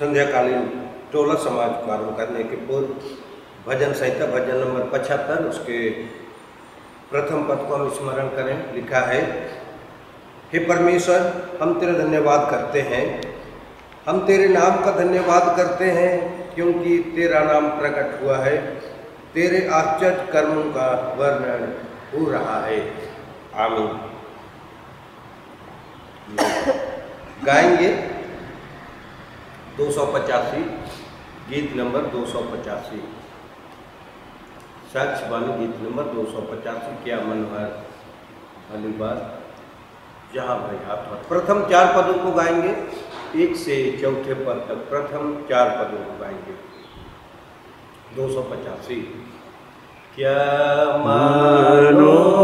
संध्याकालीन टोला समाज को आरंभ करने के पूर्व भजन संहिता भजन नंबर 75 उसके प्रथम पद को हम स्मरण करें। लिखा है, हे परमेश्वर, हम तेरा धन्यवाद करते हैं, हम तेरे नाम का धन्यवाद करते हैं क्योंकि तेरा नाम प्रकट हुआ है, तेरे आश्चर्य कर्मों का वर्णन हो रहा है। आमीन। गाएंगे 285 गीत नंबर 285 साक्ष्य वाणी गीत नंबर 285। क्या मनोहर वाली बात, जहाँ भाई हाथ प्रथम 4 पदों को गाएंगे, 1 से 4 पद तक प्रथम 4 पदों को गाएंगे। 285। क्या मनोहर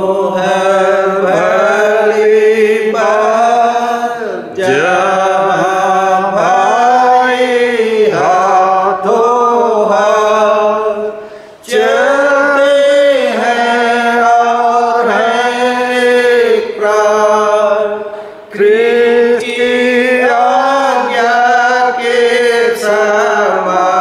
वाली बात, जहाँ भाई हाथों हाथ चलते हैं और हैं एक प्राण, कृष्ण की आज्ञा के समान।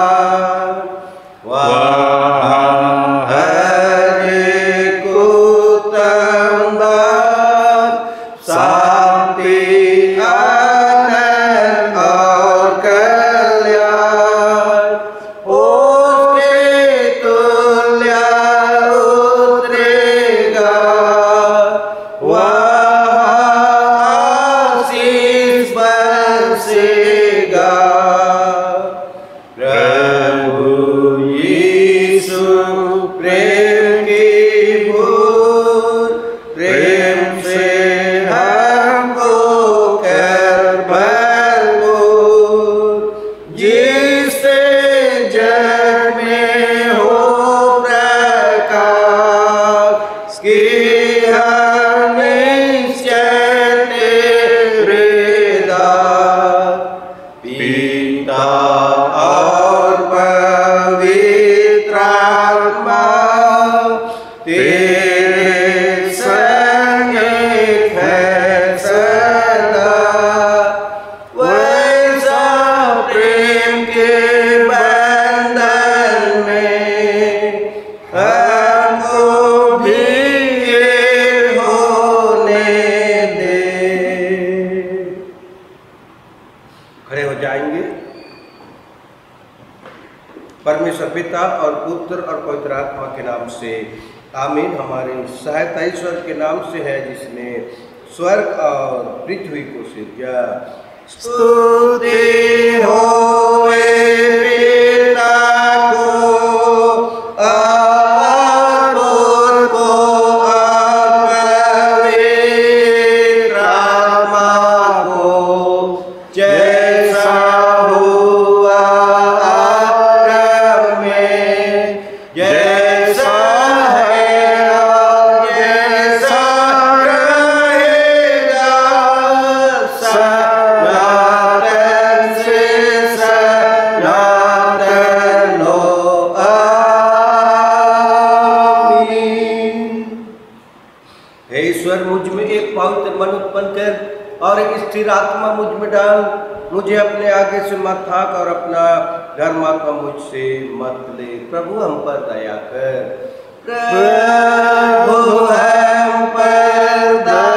परमेश्वर पिता और पुत्र और पवित्र आत्मा के नाम से आमीन। हमारे सहायता ईश्वर के नाम से है जिसने स्वर्ग और पृथ्वी को सृजा। स्तुति होवे पिता को और पुत्र को और पवित्र आत्मा को, जैसा हुआ जैसा है और जैसा रहेगा, सनातन से सनातन हो। आमीन। हे ईश्वर, मुझ में एक पवित्र मन उत्पन्न कर और एक स्थिर आत्मा मुझ में डाल। मुझे अपने आगे से मत हाँक और अपना धर्मात्मा मुझसे मत ले। प्रभु हम पर दया कर, प्रभु हम पर दया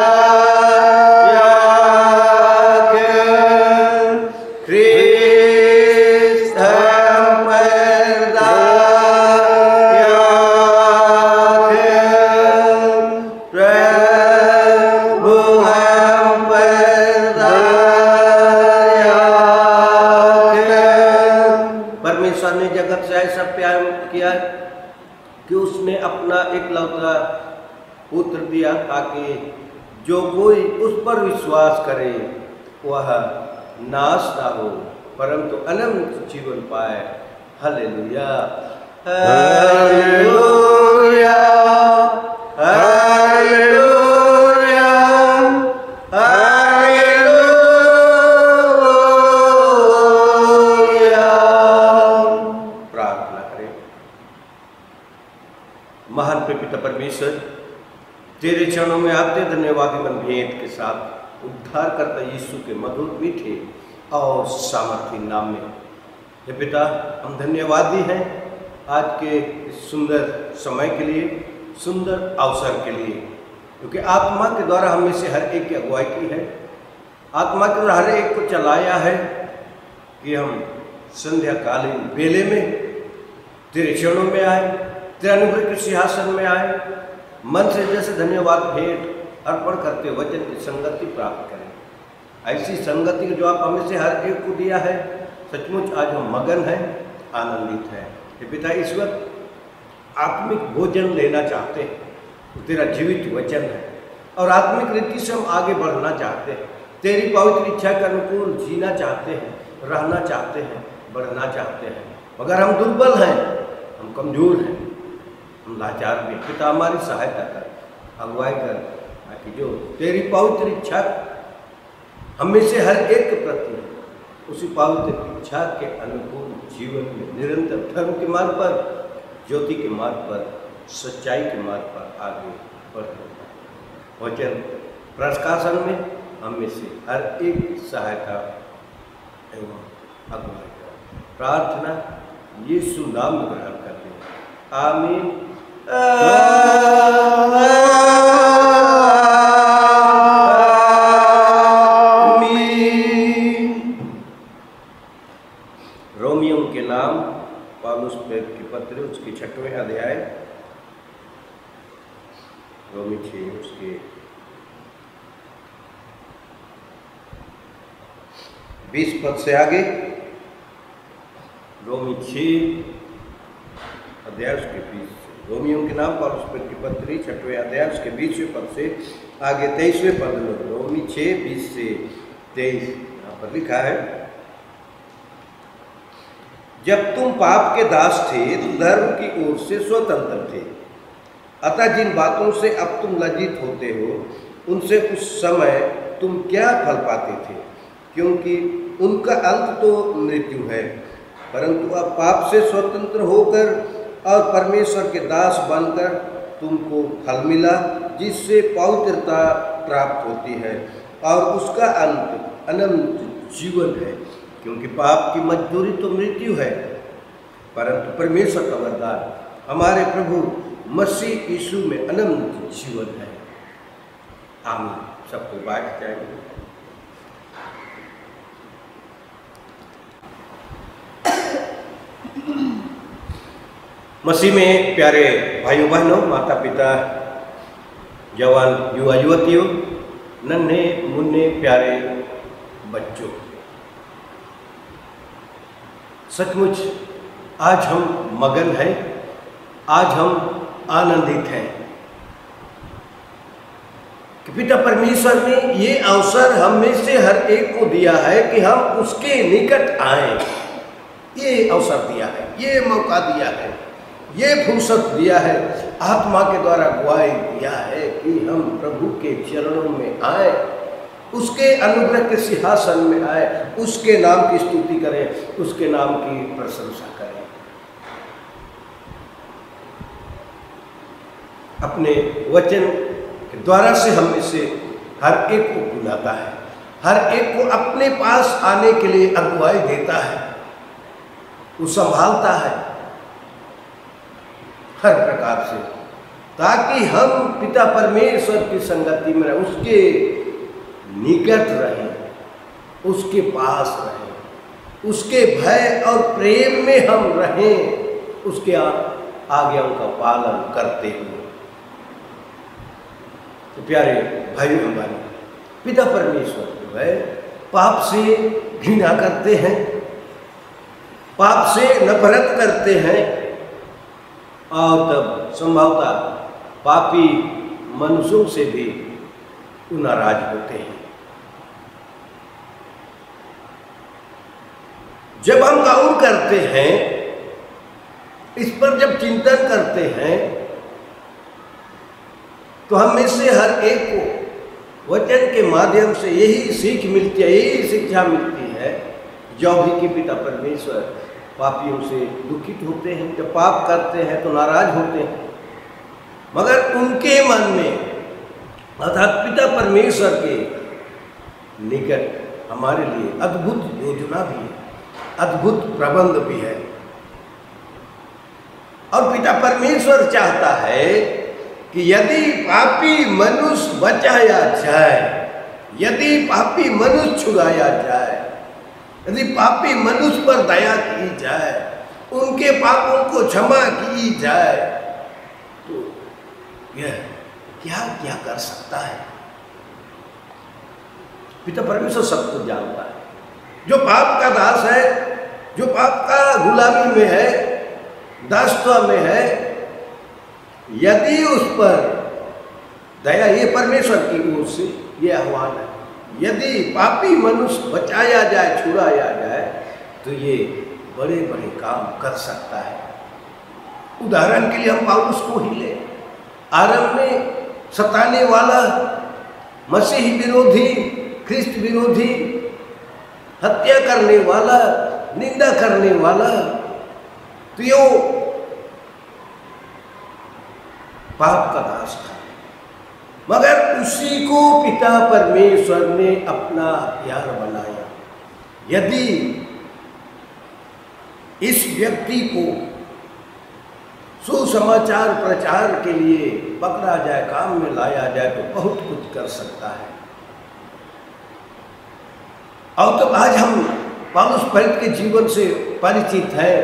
कर, ख्रीस्त हम पर दया कर, प्रभु हम पर दया कर। परमेश्वर ने जगत से ऐसा प्यार किया कि उसने अपना एकलौता पुत्र दिया ताकि जो कोई उस पर विश्वास करे वह नाश ना हो परंतु अनंत जीवन पाए। Hallelujah, hallelujah, hallelujah, hallelujah. प्रार्थना करें। महान पिता परमेश्वर, तेरे चरणों में आते धन्यवादी मन भेंट के साथ उद्धार करता यीशु के मधुर मीठे और सामर्थी नाम में हे पिता, हम धन्यवादी हैं आज के इस सुंदर समय के लिए, सुंदर अवसर के लिए, क्योंकि आत्मा के द्वारा हमें से हर एक की अगुवाई की है, आत्मा के द्वारा हर एक को चलाया है कि हम संध्याकालीन बेले में तेरे चरणों में आए, तेरे अनुग्रह के सिंहासन में आए, मन से जैसे धन्यवाद भेंट अर्पण करते वचन की संगति प्राप्त करें। ऐसी संगति जो आप हमें से हर एक को दिया है, सचमुच आज हम मगन हैं, आनंदित हैं। हे पिता, इस वक्त आत्मिक भोजन लेना चाहते हैं, तो तेरा जीवित वचन है और आत्मिक रीति से हम आगे बढ़ना चाहते हैं, तेरी पवित्र इच्छा के अनुकूल जीना चाहते हैं, रहना चाहते हैं, बढ़ना चाहते हैं। मगर हम दुर्बल हैं, हम कमजोर हैं, हम लाचार भी। पिता, हमारी सहायता कर, अगुवाई कर, ताकि जो तेरी पवित्र इच्छा हमें से हर एक के प्रति उसी पवित्र इच्छा के अनुकूल जीवन में निरंतर धर्म के मार्ग पर, ज्योति के मार्ग पर, सच्चाई के मार्ग पर आगे बढ़े। वचन प्रकाशन में हमें से हर एक सहायता एवं अगुवाई कर। प्रार्थना यीशु नाम में ग्रहण करते हैं, आमीन। रोमियो के नाम पौलुस प्रेरित की पत्र उसके 6वें अध्याय, रोमी 6 उसके 20 पद से आगे, रोमी 6 अध्याय उसके 20, रोमियो के नाम पौलुस प्रेरित की पत्री 6वें अध्याय उसके 20वें पद से आगे 23वें पद में, रोमी 6 20 से 23 यहाँ पर लिखा है, जब तुम पाप के दास थे तो धर्म की ओर से स्वतंत्र थे। अतः जिन बातों से अब तुम लज्जित होते हो, उनसे उस समय तुम क्या फल पाते थे, क्योंकि उनका अंत तो मृत्यु है। परंतु अब पाप से स्वतंत्र होकर और परमेश्वर के दास बनकर तुमको फल मिला, जिससे पवित्रता प्राप्त होती है और उसका अंत अनंत जीवन है। क्योंकि पाप की मजदूरी तो मृत्यु है, परंतु परमेश्वर का वरदान हमारे प्रभु मसीह यीशु में अनंत जीवन है। आमीन। सबको बैठ जाएंगे। मसीह में प्यारे भाइयों बहनों, माता पिता, जवान युवा युवतियों, नन्हे मुन्ने प्यारे बच्चों, सचमुच आज हम मगन हैं, आज हम आनंदित हैं कि पिता परमेश्वर ने ये अवसर हम में से हर एक को दिया है कि हम उसके निकट आएं। ये अवसर दिया है, ये मौका दिया है, ये फुर्सत दिया है, आत्मा के द्वारा गवाही दिया है कि हम प्रभु के चरणों में आए, उसके अनुग्रह के सिंहासन में आए, उसके नाम की स्तुति करें, उसके नाम की प्रशंसा करें। अपने वचन के द्वारा से हम में से हर एक को बुलाता है, हर एक को अपने पास आने के लिए अगुवाई देता है, वो संभालता है हर प्रकार से, ताकि हम पिता परमेश्वर की संगति में रहें, उसके निकट रहें, उसके पास रहें, उसके भय और प्रेम में हम रहें, उसके आज्ञाओं का पालन करते हुए। तो प्यारे भाइयों बहनों, पिता परमेश्वर जो है पाप से घृणा करते हैं, पाप से नफरत करते हैं और तब संभवतः पापी मनुष्यों से भी नाराज होते हैं। जब हम गौर करते हैं, इस पर जब चिंतन करते हैं, तो हम में से हर एक को वचन के माध्यम से यही सीख मिलती है, यही शिक्षा मिलती है, जो भी कि पिता परमेश्वर पापियों से दुखित होते हैं, जब पाप करते हैं तो नाराज होते हैं, मगर उनके मन में अर्थात पिता परमेश्वर के निकट हमारे लिए अद्भुत योजना भी है, अद्भुत प्रबंध भी है। और पिता परमेश्वर चाहता है कि यदि पापी मनुष्य बचाया जाए, यदि पापी मनुष्य छुड़ाया जाए, यदि पापी मनुष्य पर दया की जाए, उनके पापों को क्षमा की जाए, तो यह क्या क्या कर सकता है। पिता परमेश्वर सब कुछ जानता है। जो पाप का दास है, जो पाप का गुलामी में है, दासत्व में है, यदि उस पर दया, ये परमेश्वर की ओर से ये आह्वान है, यदि पापी मनुष्य बचाया जाए, छुड़ाया जाए, तो ये बड़े बड़े काम कर सकता है। उदाहरण के लिए हम पौलुस को ही ले। आरंभ में सताने वाला, मसीह विरोधी, ख्रिस्त विरोधी, हत्या करने वाला, निंदा करने वाला, तो यो पाप का दास था। मगर उसी को पिता परमेश्वर ने अपना हथियार बनाया। यदि इस व्यक्ति को सुसमाचार प्रचार के लिए पकड़ा जाए, काम में लाया जाए, तो बहुत कुछ कर सकता है। और तो आज हम पौलुस प्रेरित के जीवन से परिचित है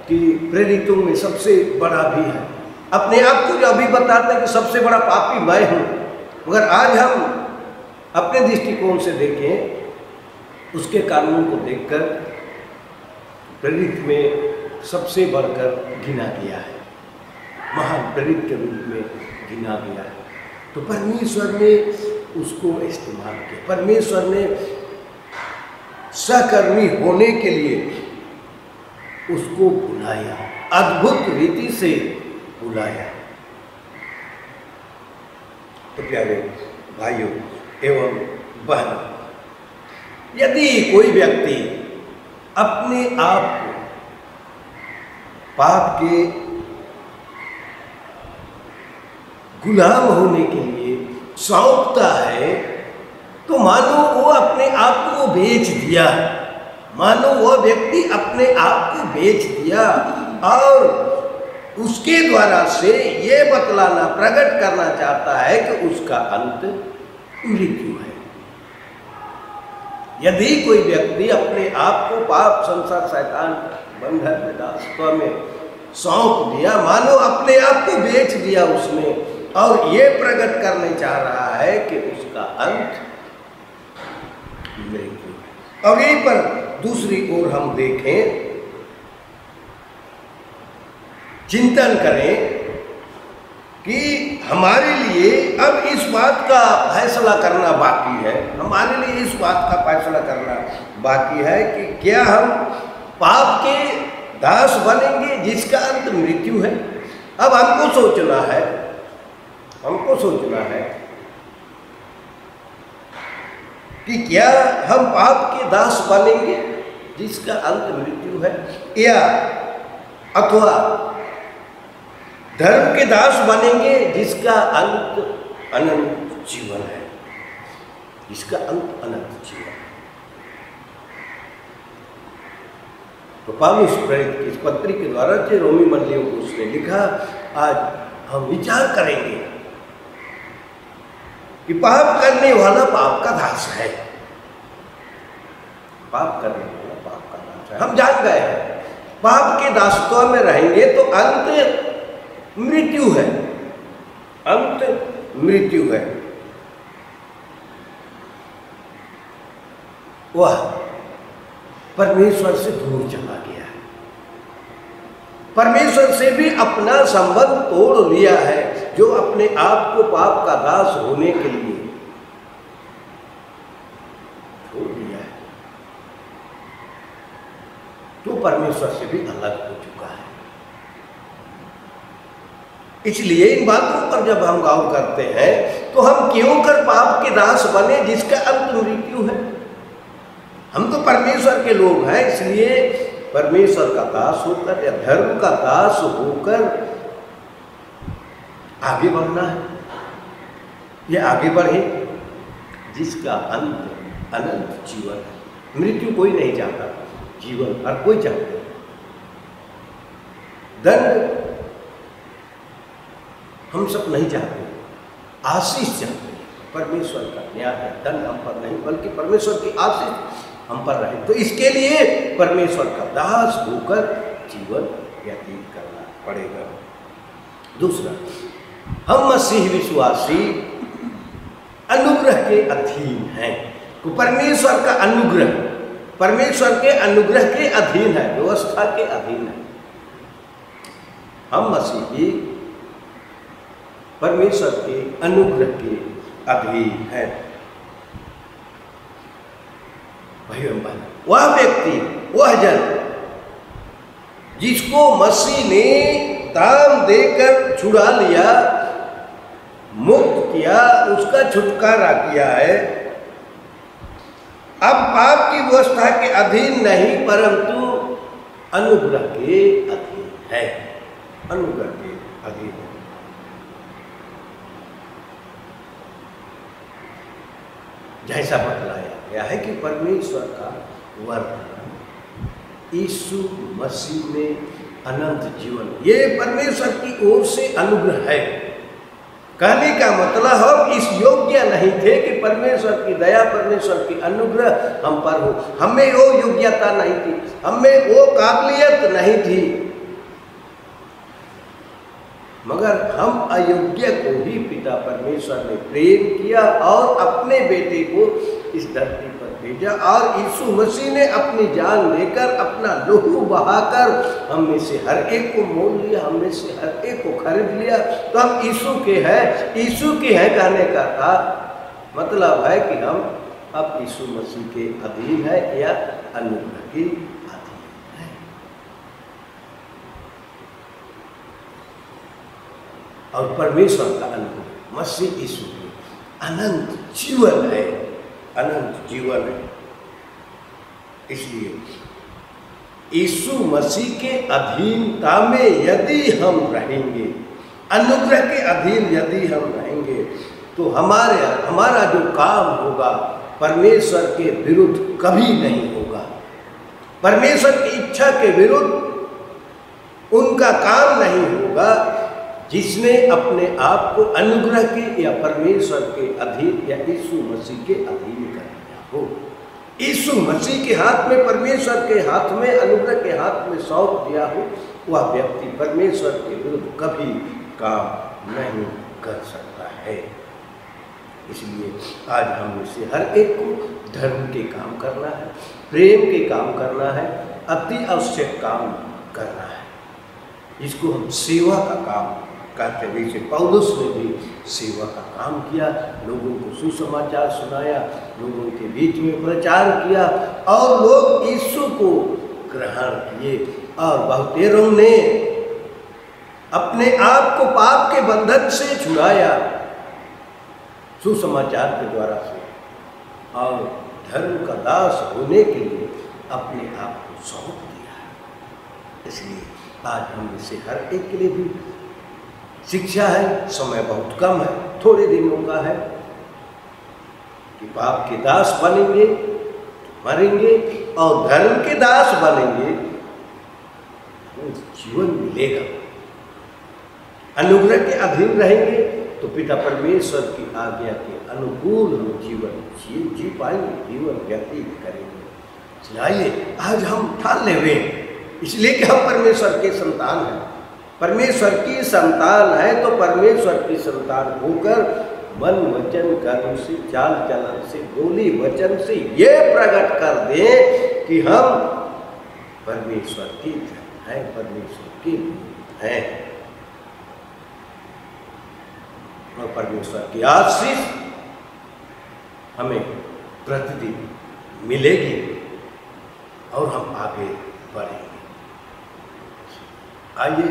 कि प्रेरितों में सबसे बड़ा भी है। अपने आप को जो अभी बताते हैं कि सबसे बड़ा पापी मैं हूँ, मगर आज हम अपने दृष्टिकोण से देखें, उसके कानून को देखकर प्रेरित में सबसे बढ़कर गिना गया है, महान प्रेरित के रूप में गिना गया है। तो परमेश्वर ने उसको इस्तेमाल किया। परमेश्वर ने सहकर्मी होने के लिए उसको बुलाया, अद्भुत रीति से बुलाया। तो प्यारे भाइयों एवं बहनों, यदि कोई व्यक्ति अपने आप को पाप के गुलाम होने के लिए सौंपता है, तो मानो वो अपने आप को बेच दिया, मानो वो व्यक्ति अपने आप को बेच दिया और उसके द्वारा से ये बतलाना, प्रकट करना चाहता है कि उसका अंत मृत्यु है। यदि कोई व्यक्ति अपने आप को पाप, संसार, शैतान, बंधन में, दासत्व में सौंप दिया, मानो अपने आप को बेच दिया उसने, और ये प्रकट करने चाह रहा है कि उसका अंत मृत्यु है। और यहीं पर दूसरी ओर हम देखें, चिंतन करें कि हमारे लिए अब इस बात का फैसला करना बाकी है, हमारे लिए इस बात का फैसला करना बाकी है कि क्या हम पाप के दास बनेंगे जिसका अंत मृत्यु है। अब हमको सोचना है, हमको सोचना है कि क्या हम पाप के दास बनेंगे जिसका अंत मृत्यु है, या अथवा धर्म के दास बनेंगे जिसका अंत अनंत जीवन है, जिसका अंत अनंत जीवन है। तो पौलुस प्रेरित की इस पत्री के द्वारा जो रोमी मंडलियों को उसने लिखा, आज हम विचार करेंगे कि पाप करने वाला पाप का दास है, पाप करने वाला पाप का दास है। हम जान गए हैं पाप के दासत्व में रहेंगे तो अंत मृत्यु है, अंत मृत्यु है। वह परमेश्वर से दूर चला गया है, परमेश्वर से भी अपना संबंध तोड़ लिया है। जो अपने आप को पाप का दास होने के लिए छोड़ दिया है, तो परमेश्वर से भी अलग हो चुका है। इसलिए इन बातों पर जब हम गौर करते हैं तो हम क्यों कर पाप के दास बने जिसका अंत मृत्यु है। हम तो परमेश्वर के लोग हैं, इसलिए परमेश्वर का दास होकर या धर्म का दास होकर आगे बढ़ना है। ये आगे बढ़े जिसका अंत अनंत जीवन है। मृत्यु कोई नहीं चाहता, जीवन हर कोई चाहते हैं। दंड हम सब नहीं चाहते, आशीष चाहते हैं। परमेश्वर का न्याय है, दंड हम पर नहीं बल्कि परमेश्वर की आशीष हम पर रहे। तो इसके लिए परमेश्वर का दास होकर जीवन व्यतीत करना पड़ेगा। दूसरा, हम मसीह विश्वासी अनुग्रह के अधीन हैं। तो परमेश्वर का अनुग्रह, परमेश्वर के अनुग्रह के अधीन है, व्यवस्था के अधीन है। हम मसीही परमेश्वर के अनुग्रह के अधीन है। वह व्यक्ति, वह जन जिसको मसीह ने दाम देकर छुड़ा लिया, मुक्त किया, उसका छुटकारा किया है, अब पाप की व्यवस्था के अधीन नहीं परंतु अनुग्रह के अधीन है। अनुग्रह के अधीन है। जैसा बतलाया गया है कि परमेश्वर का वरदान यीशु मसीह में अनंत जीवन, ये परमेश्वर की ओर से अनुग्रह है। कहने का मतलब हम इस योग्य नहीं थे कि परमेश्वर की दया, परमेश्वर की अनुग्रह हम पर हो। हमें वो योग्यता नहीं थी, हमें वो काबिलियत नहीं थी, मगर हम अयोग्य को ही पिता परमेश्वर ने प्रेम किया और अपने बेटे को इस धरती पर भेजा। और यीशु मसीह ने अपनी जान लेकर, अपना लहू बहाकर हम में से हर एक को मोल लिया, हम में से हर एक को खरीद लिया। तो हम यीशु के हैं, यीशु के हैं कहने का था मतलब है कि हम अब यीशु मसीह के अधीन है या अनुग्रह के अधीन है। और परमेश्वर का अनुग्रह मसीह यीशु के अनंत जीवन है, अनंत जीवन है। इसलिए यीशु मसीह के अधीनता में यदि हम रहेंगे, अनुग्रह के अधीन यदि हम रहेंगे, तो हमारा जो काम होगा परमेश्वर के विरुद्ध कभी नहीं होगा। परमेश्वर की इच्छा के विरुद्ध उनका काम नहीं होगा। जिसने अपने आप को अनुग्रह के या परमेश्वर के अधीन या यीशु मसीह के अधीन कर दिया हो, यीशु मसीह के हाथ में, परमेश्वर के हाथ में, अनुग्रह के हाथ में सौंप दिया हो, वह व्यक्ति परमेश्वर के विरुद्ध कभी काम नहीं कर सकता है। इसलिए आज हम से हर एक को धर्म के काम करना है, प्रेम के काम करना है, अति आवश्यक काम करना है, जिसको हम सेवा का काम कहते हैं। जैसे पौलुस ने भी सेवा का काम किया, लोगों को सुसमाचार सुनाया, लोगों के बीच में प्रचार किया और लोग यीशु को ग्रहण किए। और बहुतेरों ने अपने आप को पाप के बंधन से छुड़ाया सुसमाचार के द्वारा से, और धर्म का दास होने के लिए अपने आप को सौंप दिया। इसलिए आज हम इसे हर एक के लिए भी शिक्षा है। समय बहुत कम है, थोड़े दिनों का है कि पाप के दास बनेंगे तो मरेंगे, और धर्म के दास बनेंगे तो जीवन मिलेगा। अनुग्रह के अधीन रहेंगे तो पिता परमेश्वर की आज्ञा के अनुकूल हम जीवन जी पाएंगे, जीवन व्यतीत करेंगे। आइए आज हम ठान लेवे, इसलिए कि हम परमेश्वर के संतान हैं। परमेश्वर की संतान है तो परमेश्वर की संतान होकर मन वचन कर्म से, चाल चलन से, बोली वचन से ये प्रकट कर दें कि हम परमेश्वर की हैं, परमेश्वर की हैं, और परमेश्वर की आशीष हमें प्रतिदिन मिलेगी और हम आगे बढ़ेंगे। आइए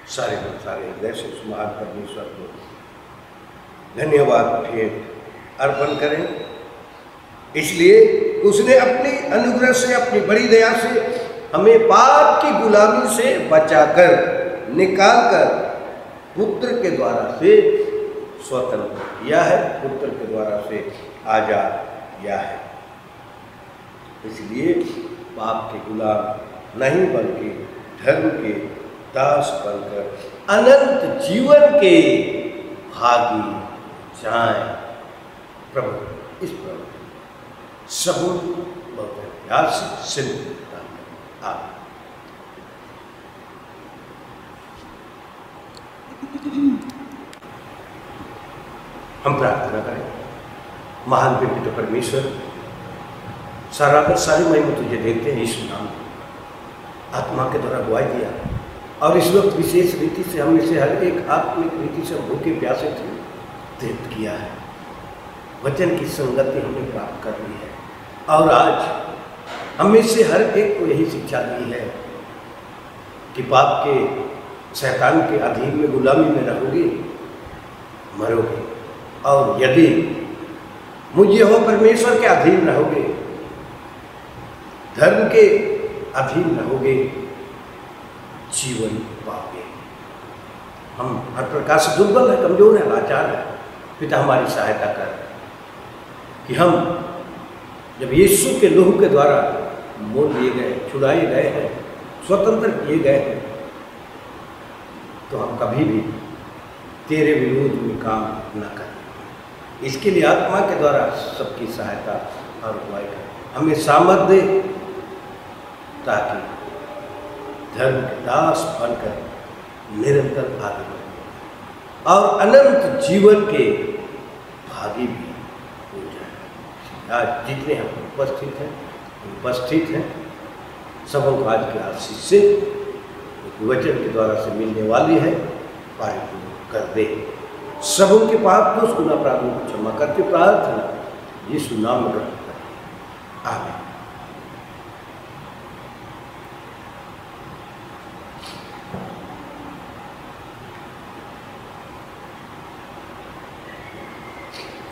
सारे हृदय से उस महान परमेश्वर को धन्यवाद फिर अर्पण करें, इसलिए उसने अपनी अनुग्रह से, अपनी बड़ी दया से हमें पाप की गुलामी से बचाकर, निकालकर पुत्र के द्वारा से स्वतंत्र किया है, पुत्र के द्वारा से आजाद किया है। इसलिए पाप के गुलाम नहीं बल्कि धर्म के दास बनकर अनंत जीवन के भागी जाएं। प्रभु इस पर सबूत बहुत अभ्यास सिद्ध आप हम प्रार्थना करें। महान पिता परमेश्वर, सारा सारी महिमा तुझे देते हैं यीशु नाम आत्मा के द्वारा गवाही दिया, और इस वक्त विशेष रीति से हम में से हर एक आत्मिक रीति से भूखे प्यासे थे तृप्त किया है। वचन की संगति हमने प्राप्त कर ली है, और आज हम में से हर एक को यही शिक्षा दी है कि पाप के शैतान के अधीन में गुलामी में रहोगे, मरोगे, और यदि मुझे हो परमेश्वर के अधीन रहोगे, धर्म के अधीन रहोगे, जीवन पाओगे। हम हर प्रकार से दुर्बल है, कमजोर है, लाचार है। पिता हमारी सहायता कर कि हम जब यीशु के लहू के द्वारा मोल लिए गए, छुड़ाए गए हैं, स्वतंत्र किए गए हैं, तो हम कभी भी तेरे विरोध में काम न करें। इसके लिए आत्मा के द्वारा सबकी सहायता और अगुवाई कर हमें सामर्थ्य दे, ताकि धर्म के दास बनकर निरंतर आगे बढ़े और अनंत जीवन के भागी भी हो जाए। आज जितने हम उपस्थित हैं सबों को आज के आशीष से वचन के द्वारा से मिलने वाली है, परिपूर्ण कर दे। सबों के पाप दोष गुनाह अपराधों को क्षमा करके प्रार्थना यीशु नाम में करते हैं, आमीन।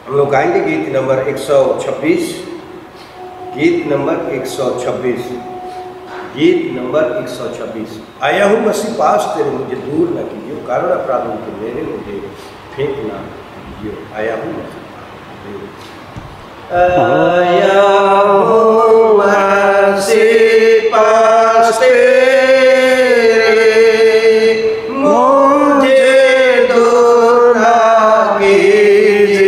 हम लोग गाएंगे गीत नंबर 126, गीत नंबर 126, गीत नंबर 126। आया हूँ मसीह पास तेरे, मुझे दूर न कीजिए, कारण अपराधों के मेरे मुझे फेंक ना कीजिए। आया हूँ आया हूँ मसीह पास तेरे, मुझे दूर न कीजिए,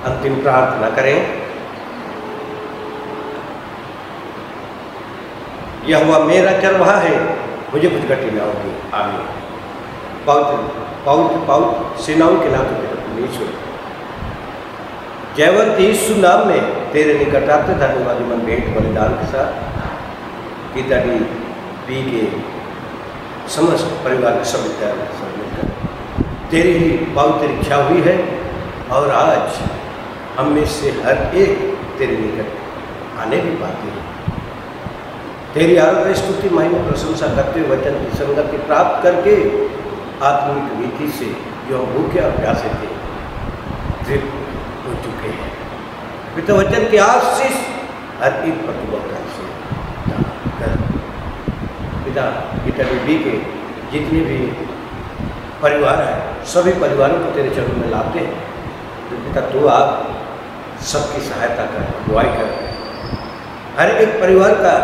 अंतिम प्रार्थना करें। यह हुआ मेरा चरवाहा है, मुझे कुछ घटी न होगी, आमीन। पौत्र सेनाओं के नाम से परमेश्वर, जयवंत यीशु नाम में तेरे निकट आते धन्यवादी मन भेंट बलिदान के साथ गीता डी बी के समस्त परिवार के सब मिलकर तेरी ही पवित्र इच्छा हुई है और आज हम में से हर एक तेरे निकट आने भी पाते हैं। तेरी आराधना स्तुति महिमा प्रशंसा करते हुए वचन की संगति प्राप्त करके आत्मिक रीति से जो हम भूखे और प्यासे थे तृप्त हो चुके हैं। पिता वचन की आशीष हर एक प्रतिबद्धता से कर। पिता बीबी के जितने भी परिवार हैं सभी परिवारों को तेरे चरणों में लाते हैं। तो पिता तू आप सबकी सहायता कर, अगुवाई कर, हर एक परिवार का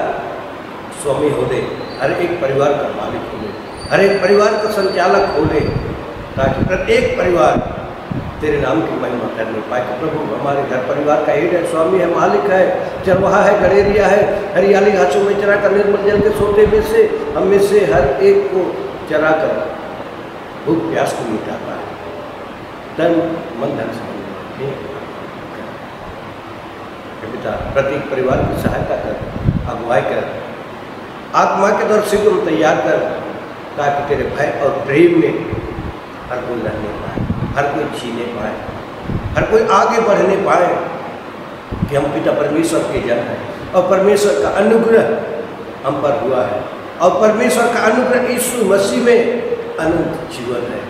स्वामी हो दे, हर एक परिवार का मालिक हो दे, हर एक परिवार का संचालक हो दे, ताकि प्रत्येक परिवार तेरे नाम की महिमा करने पाए। कि प्रभु हमारे घर परिवार का हेड है, स्वामी है, मालिक है, चरवाहा है, गड़ेरिया है, हरियाली घासों में चरा कर निर्मल जल के सोते में से हम में से हर एक को चरा कर भूख प्यास को मिटा पाए। तन मन धन से पिता प्रत्येक परिवार की सहायता कर, अगुवाई कर, आत्मा के दौर से तुम तैयार कर, ताकि तेरे भय और प्रेम में हर कोई रहने पाए, हर कोई जीने पाए, हर कोई आगे बढ़ने पाए। कि हम पिता परमेश्वर के जन हैं और परमेश्वर का अनुग्रह हम पर हुआ है और परमेश्वर का अनुग्रह यीशु मसीह में अनंत जीवन है।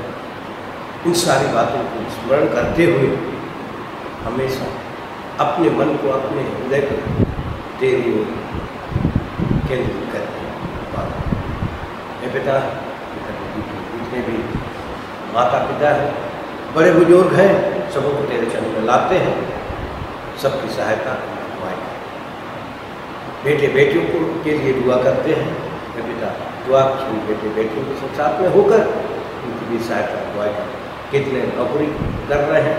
इन सारी बातों को स्मरण करते हुए हमेशा अपने मन को, अपने हृदय को तेरी ओर केंद्रित करते हैं। पिता जितने भी माता पिता हैं, बड़े बुजुर्ग हैं, सबों को तेरे चरणों में लाते हैं, सबकी सहायता करवाएं। बेटे बेटियों को के लिए दुआ करते हैं। पिता दुआ बेटे बेटियों के साथ में होकर उनकी भी सहायता करवाएं। कितने नौकरी कर रहे हैं,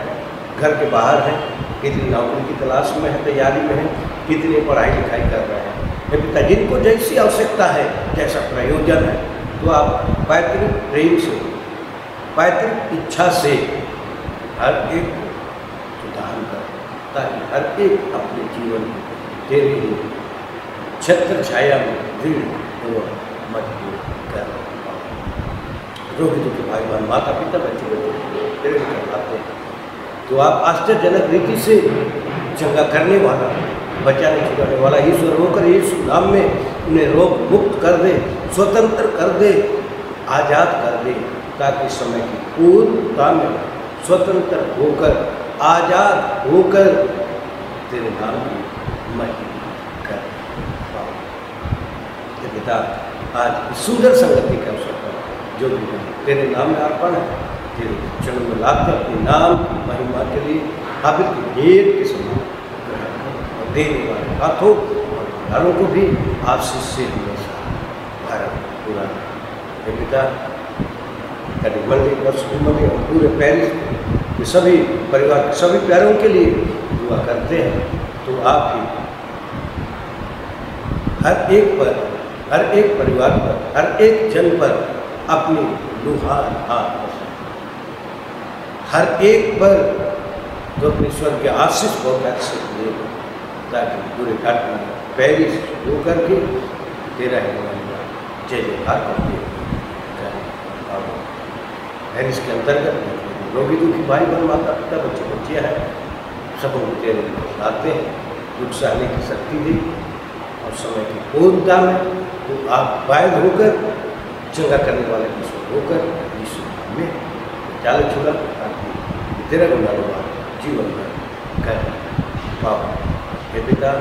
घर के बाहर हैं, कितनी नौकरी की तलाश में है, तैयारी में है, कितने पढ़ाई लिखाई कर रहे हैं। पिता जिनको जैसी आवश्यकता है, जैसा प्रयोजन है, तो आप पैतृक प्रेम से, पैतृक इच्छा से हर एक को सुधार कर, ताकि हर एक अपने जीवन को तेरे छत्र छाया में दृढ़ और मजबूत कर। रोगी दुखी भाई बहन, माता पिता, बच्चे बच्चे तेरे करवाते हैं, तो आप आश्चर्यजनक रीति से चंगा करने वाला, बचाने छुड़ाने वाला ईश्वर होकर यीशु नाम में उन्हें रोग मुक्त कर दे, स्वतंत्र कर दे, आज़ाद कर दे, ताकि समय की पूर्णता में स्वतंत्र होकर, आज़ाद होकर तेरे नाम की महिमा कर। पिता आज सुंदर संगति के अवसर पर जो भी तेरे नाम में अर्पण है, तेरे चरणों में लाकर अपने नाम की महिमा के लिए हाबिल की भेंट के समान ग्रहण देने वाले हाथों और घरों को भी आशीष से हमेशा भर पूरा। पिता मंदिर मंदिर और पूरे पेरिस के सभी परिवार के सभी प्यारों के लिए दुआ करते हैं। तो आप ही हर एक पर, हर एक परिवार पर, हर एक जन पर अपनी लुहार हाथ, हर एक पर जो अपने स्वर्ग के आशीष बहुत से दे, ताकि पूरे घाट में पेरिस होकर के तेरा जय जयकार करते पेरिस के अंतर्गत रोगी दुखी भाई बहन, माता पिता, बच्चे बच्चियाँ हैं, सबों को तेरे लाते हैं। दुख सहने की शक्ति दी और समय की पूर्णता में तो आप वायद होकर, चंगा करने वाले ईश्वर होकर यीशु में चाल छुड़ा, ताकि तेरा गुना जीवन में कर पाओ। हे पिता,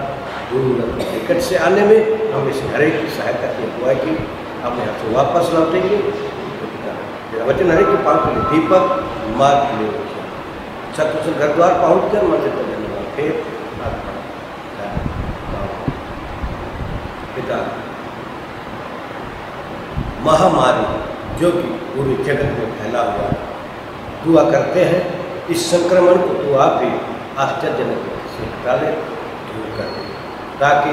दूर निकट से आने में हमें से हर एक की सहायता की अगुवाई की, अपने हाथ से वापस लौटेंगे। मेरा वचन हर एक के पाँव के लिए दीपक, मार्ग के लिए सकुशल घर द्वार पहुँच कर मंदिर तक जाने वाला फिर पिता, महामारी जो कि पूरे जगत में फैला हुआ है, दुआ करते हैं इस संक्रमण को तो आप ही आश्चर्यजनक से हटा ले, दूर कर दे, ताकि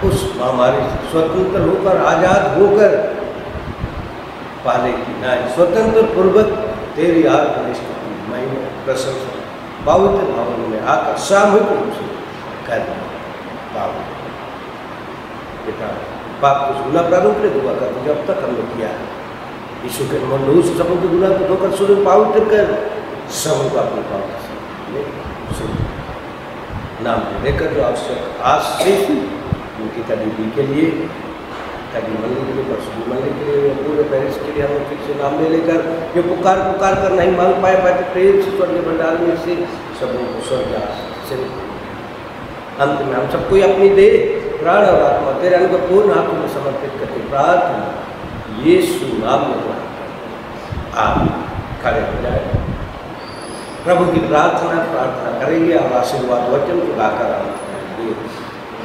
उस महामारी से स्वतंत्र होकर, आज़ाद होकर पाले की नाय स्वतंत्र पूर्वक तेरी आत्मनिष्ठा महिमा प्रशंसा पवित्र भवन में आकर सामूहिक रूप से कर पाओ। पिता, पाप कुछ गुना प्रारूप में दुआ कर, जब तक हमने किया है यीशु के मनोज सबों के गुना को धोकर सुन पवित्र कर, सबको अपनी बात सुन नाम लेकर जो आवश्यक आज से उनकी तबीबी के लिए, ताकि मंदिर के लिए, परसों मंदिर के लिए, पूरे पेरिस के लिए हम फिर से नाम ले लेकर ये पुकार कर नहीं मांग पाए तो प्रेम से स्वर्ग भंडार में से सबों को स्वर्ग से अंत में हम सबको अपनी देह, प्राण और आत्मा तेरे अंग पूर्ण हाथों में समर्पित करके प्रार्थना यीशु नाम में आप खड़े हो जाए। प्रभु की प्रार्थना करेंगे और आशीर्वाद वचन को गाकर हम करेंगे।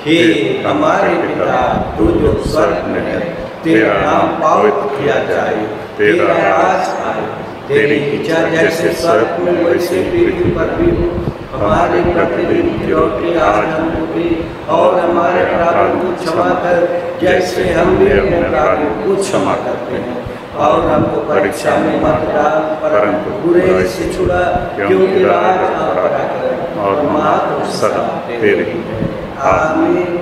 हे हमारे पिता तू जो स्वर्ग में है, तेरा नाम पवित्र किया जाए, तेरा राज आए, तेरी इच्छा जैसे स्वर्ग में वैसे पृथ्वी पर भी हो। हमारे प्रतिदिन की रोटी आज हमको दे और हमारे अपराधों को क्षमा कर जैसे हम भी अपने अपराधों को क्षमा करते हैं, और हमको परीक्षा में मत डाल परंतु बुरे से छुड़ा, क्योंकि राज और महत्व सदा तेरे। आमीन।